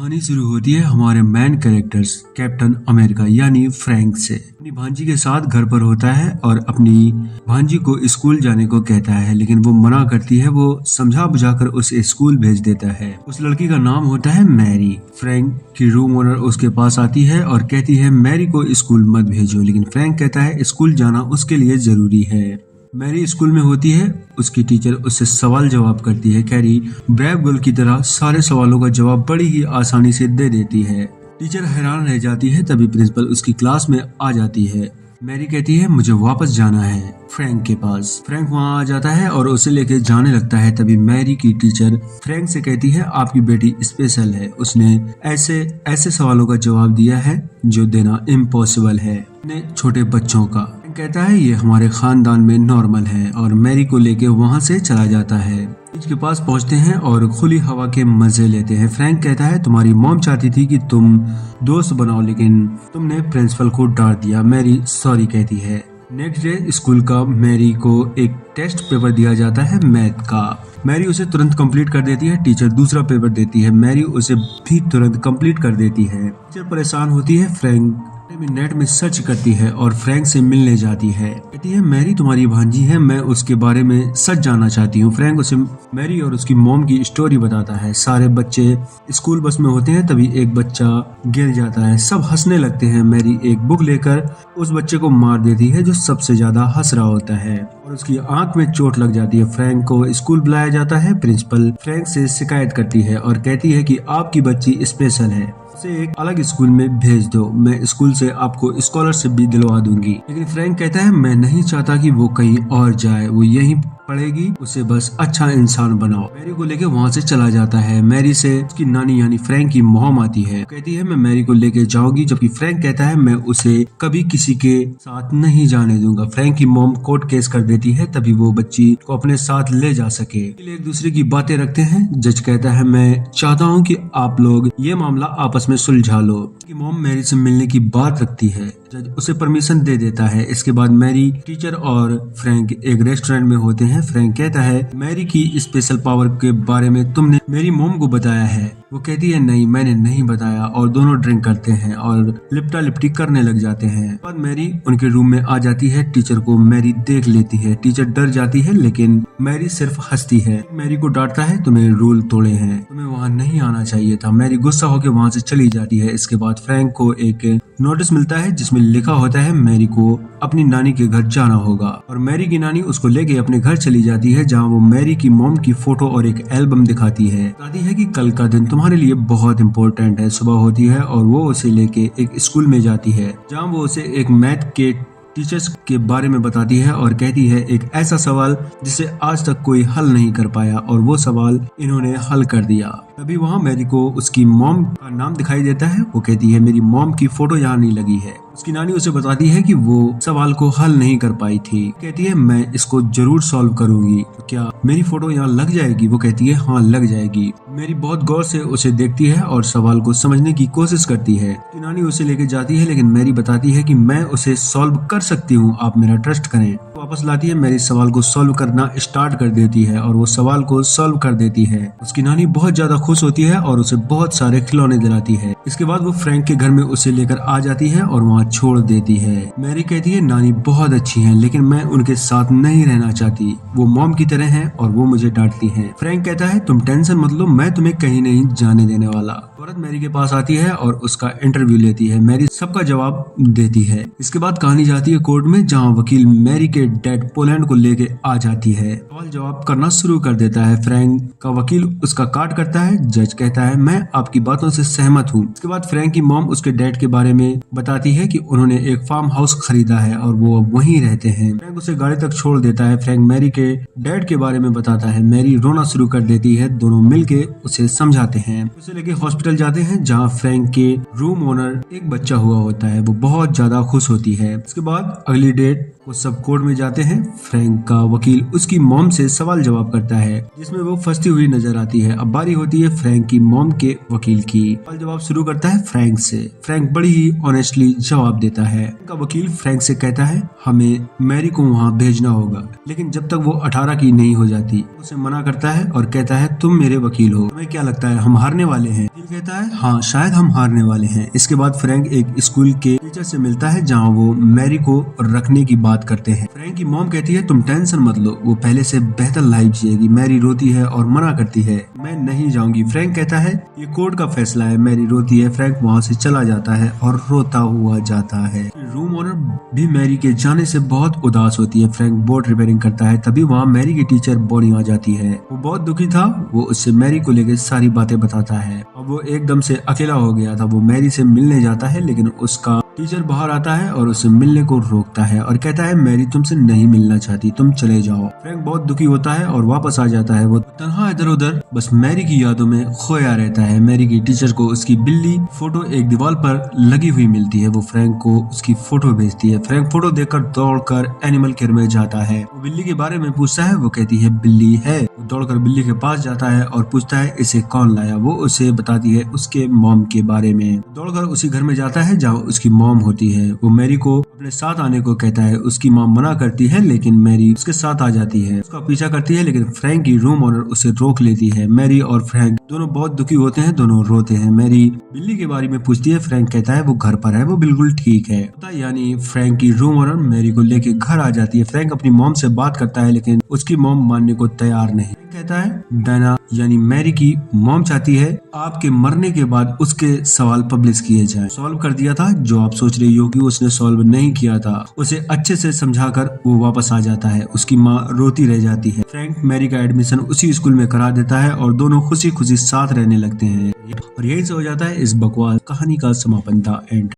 कहानी शुरू होती है हमारे मेन कैरेक्टर्स कैप्टन अमेरिका यानी फ्रैंक से। अपनी भांजी के साथ घर पर होता है और अपनी भांजी को स्कूल जाने को कहता है, लेकिन वो मना करती है। वो समझा बुझाकर उसे स्कूल भेज देता है। उस लड़की का नाम होता है मैरी। फ्रैंक की रूम ओनर उसके पास आती है और कहती है मैरी को स्कूल मत भेजो, लेकिन फ्रैंक कहता है स्कूल जाना उसके लिए जरूरी है। मैरी स्कूल में होती है। उसकी टीचर उससे सवाल जवाब करती है। कैरी ब्रेव गर्ल की तरह सारे सवालों का जवाब बड़ी ही आसानी से दे देती है। टीचर हैरान रह जाती है। तभी प्रिंसिपल उसकी क्लास में आ जाती है। मैरी कहती है मुझे वापस जाना है फ्रैंक के पास। फ्रैंक वहाँ आ जाता है और उसे लेके जाने लगता है। तभी मैरी की टीचर फ्रैंक से कहती है आपकी बेटी स्पेशल है, उसने ऐसे ऐसे सवालों का जवाब दिया है जो देना इम्पॉसिबल है अपने छोटे बच्चों का। कहता है ये हमारे खानदान में नॉर्मल है और मैरी को लेके वहाँ से चला जाता है। बीच के पास पहुँचते हैं और खुली हवा के मजे लेते हैं। फ्रैंक कहता है तुम्हारी मॉम चाहती थी कि तुम दोस्त बनाओ, लेकिन तुमने प्रिंसिपल को डांट दिया। मैरी सॉरी कहती है। नेक्स्ट डे स्कूल का मैरी को एक टेस्ट पेपर दिया जाता है मैथ का। मैरी उसे तुरंत कंप्लीट कर देती है। टीचर दूसरा पेपर देती है। मैरी उसे भी तुरंत कंप्लीट कर देती है। टीचर परेशान होती है। फ्रैंक नेट में सर्च करती है और फ्रैंक से मिलने जाती है। कहती है मैरी तुम्हारी भांजी है, मैं उसके बारे में सच जानना चाहती हूँ। फ्रैंक उसे मैरी और उसकी मॉम की स्टोरी बताता है। सारे बच्चे स्कूल बस में होते हैं। तभी एक बच्चा गिर जाता है। सब हंसने लगते हैं। मैरी एक बुक लेकर उस बच्चे को मार देती है जो सबसे ज्यादा हंस रहा होता है और उसकी आंख में चोट लग जाती है। फ्रैंक को स्कूल बुलाया जाता है। प्रिंसिपल फ्रैंक से शिकायत करती है और कहती है कि आपकी बच्ची स्पेशल है, उसे एक अलग स्कूल में भेज दो, मैं स्कूल से आपको स्कॉलरशिप भी दिलवा दूंगी। लेकिन फ्रैंक कहता है मैं नहीं चाहता कि वो कहीं और जाए, वो यहीं पढ़ेगी, उसे बस अच्छा इंसान बनाओ। मैरी को लेके वहाँ से चला जाता है। मैरी से उसकी नानी यानी फ्रैंक की मॉम आती है। कहती है मैं मैरी को लेके जाऊंगी, जबकि फ्रैंक कहता है मैं उसे कभी किसी के साथ नहीं जाने दूंगा। फ्रैंक की मॉम कोर्ट केस कर देती है तभी वो बच्ची को अपने साथ ले जा सके। एक दूसरे की बातें रखते हैं। जज कहता है मैं चाहता हूँ कि आप लोग ये मामला आपस में सुलझा लो। कि मॉम मैरी से मिलने की बात रखती है। जज उसे परमिशन दे देता है। इसके बाद मैरी, टीचर और फ्रैंक एक रेस्टोरेंट में होते हैं। फ्रैंक कहता है मैरी की स्पेशल पावर के बारे में तुमने मेरी मॉम को बताया है। वो कहती है नहीं मैंने नहीं बताया और दोनों ड्रिंक करते हैं और लिपटा लिपटी करने लग जाते हैं। बाद मैरी उनके रूम में आ जाती है। टीचर को मैरी देख लेती है। टीचर डर जाती है लेकिन मैरी सिर्फ हंसती है। मैरी को डांटता है तुम्हें रूल तोड़े हैं, तुम्हें वहाँ नहीं आना चाहिए था। मैरी गुस्सा होकर वहाँ से चली जाती है। इसके बाद फ्रैंक को एक नोटिस मिलता है जिसमें लिखा होता है मैरी को अपनी नानी के घर जाना होगा और मैरी की नानी उसको लेके अपने घर चली जाती है, जहाँ वो मैरी की मॉम की फोटो और एक एल्बम दिखाती है। कहती है कि कल का दिन तुम्हारे लिए बहुत इंपॉर्टेंट है। सुबह होती है और वो उसे लेके एक स्कूल में जाती है, जहाँ वो उसे एक मैथ के टीचर्स के बारे में बताती है और कहती है एक ऐसा सवाल जिसे आज तक कोई हल नहीं कर पाया और वो सवाल इन्होंने हल कर दिया। तभी वहाँ मैरी को उसकी मॉम का नाम दिखाई देता है। वो कहती है मेरी मॉम की फोटो यहाँ नहीं लगी है। उसकी नानी उसे बताती है कि वो सवाल को हल नहीं कर पाई थी। कहती है मैं इसको जरूर सॉल्व करूंगी, क्या मेरी फोटो यहाँ लग जाएगी? वो कहती है हाँ लग जाएगी। मेरी बहुत गौर से उसे देखती है और सवाल को समझने की कोशिश करती है। उसकी नानी उसे लेके जाती है लेकिन मैरी बताती है कि मैं उसे सॉल्व कर सकती हूँ, आप मेरा ट्रस्ट करें। वापस लाती है। मैरी सवाल को सॉल्व करना स्टार्ट कर देती है और वो सवाल को सॉल्व कर देती है। उसकी नानी बहुत ज्यादा खुश होती है और उसे बहुत सारे खिलौने दिलाती है। इसके बाद वो फ्रैंक के घर में उसे लेकर आ जाती है और वहाँ छोड़ देती है। मैरी कहती है नानी बहुत अच्छी है लेकिन मैं उनके साथ नहीं रहना चाहती, वो मॉम की तरह है और वो मुझे डांटती है। फ्रैंक कहता है तुम टेंशन मत लो, मैं तुम्हें कहीं नहीं जाने देने वाला। औरत मैरी के पास आती है और उसका इंटरव्यू लेती है। मैरी सबका जवाब देती है। इसके बाद कहानी जाती है कोर्ट में, जहाँ वकील मैरी के डैड पोलैंड को लेके आ जाती है। सवाल जवाब करना शुरू कर देता है। फ्रैंक का वकील उसका काट करता है। जज कहता है मैं आपकी बातों से सहमत हूँ। इसके बाद फ्रैंक की मॉम उसके डैड के बारे में बताती है कि उन्होंने एक फार्म हाउस खरीदा है और वो अब वहीं रहते हैं। फ्रैंक उसे गाड़ी तक छोड़ देता है। फ्रैंक मैरी के डैड के बारे में बताता है। मैरी रोना शुरू कर देती है। दोनों मिलके उसे समझाते हैं। उसे लेके हॉस्पिटल जाते हैं, जहाँ फ्रैंक के रूम ओनर एक बच्चा हुआ होता है। वो बहुत ज्यादा खुश होती है। इसके बाद अगली डेट वो सब कोर्ट में जाते हैं। फ्रैंक का वकील उसकी मॉम से सवाल जवाब करता है जिसमें वो फंसती हुई नजर आती है। अब बारी होती है फ्रैंक की मॉम के वकील की। सवाल जवाब शुरू करता है फ्रैंक से। फ्रैंक बड़ी ही ऑनेस्टली जवाब देता है। का वकील फ्रैंक से कहता है हमें मैरी को वहाँ भेजना होगा, लेकिन जब तक वो 18 की नहीं हो जाती। उसे मना करता है और कहता है तुम मेरे वकील हो, तुम्हें क्या लगता है हम हारने वाले हैं? वकील कहता है हाँ शायद हम हारने वाले हैं। इसके बाद फ्रैंक एक स्कूल के टीचर से मिलता है जहाँ वो मैरी को रखने की बात करते हैं। फ्रैंक की मॉम कहती है तुम टेंशन मत लो, वो पहले से बेहतर लाइफ जिएगी। मैरी रोती है और मना करती है मैं नहीं जाऊंगी। फ्रैंक कहता है ये कोर्ट का फैसला है। मैरी रोती है। फ्रैंक वहाँ से चला जाता है और रोता हुआ जाता है। रूम ओनर भी मैरी के जाने से बहुत उदास होती है। फ्रैंक बोट रिपेयरिंग करता है, तभी वहाँ मैरी की टीचर बोनी आ जाती है। वो बहुत दुखी था। वो उससे मैरी को लेकर सारी बातें बताता है। अब वो एकदम से अकेला हो गया था। वो मैरी से मिलने जाता है लेकिन उसका टीचर बाहर आता है और उसे मिलने को रोकता है और कहता है मैरी तुमसे नहीं मिलना चाहती, तुम चले जाओ। फ्रैंक बहुत दुखी होता है और वापस आ जाता है। वो तन्हा इधर उधर बस मैरी की यादों में खोया रहता है। मैरी की टीचर को उसकी बिल्ली फोटो एक दीवार पर लगी हुई मिलती है। वो फ्रैंक को उसकी फोटो भेजती है। फ्रैंक फोटो देखकर दौड़कर एनिमल केयर में जाता है। वो बिल्ली के बारे में पूछता है। वो कहती है बिल्ली है। वो दौड़कर बिल्ली के पास जाता है और पूछता है इसे कौन लाया। वो उसे बताती है उसके मॉम के बारे में। दौड़कर उसी घर में जाता है जहाँ उसकी मॉम होती है। वो मैरी को अपने साथ आने को कहता है। उसकी मॉम मना करती है लेकिन मैरी उसके साथ आ जाती है। उसका पीछा करती है लेकिन फ्रैंक की रूम ओनर उसे रोक लेती है। मैरी और फ्रैंक दोनों बहुत दुखी होते हैं, दोनों रोते हैं। मैरी बिल्ली के बारे में पूछती है। फ्रैंक कहता है वो घर पर है, वो बिल्कुल ठीक है। यानी फ्रैंक की रूम ओनर मैरी को लेके घर आ जाती है। फ्रैंक अपनी मॉम से बात करता है लेकिन उसकी मॉम मानने को तैयार नहीं। कहता है डायना यानी मैरी की मॉम चाहती है आपके मरने के बाद उसके सवाल पब्लिश किए जाएं। सॉल्व कर दिया था जो आप सोच रही हो कि उसने सॉल्व नहीं किया था, उसे अच्छे से समझाकर वो वापस आ जाता है। उसकी माँ रोती रह जाती है। फ्रैंक मैरी का एडमिशन उसी स्कूल में करा देता है और दोनों खुशी खुशी साथ रहने लगते हैं। और यही से हो जाता है इस बकवास कहानी का समापन, द एंड।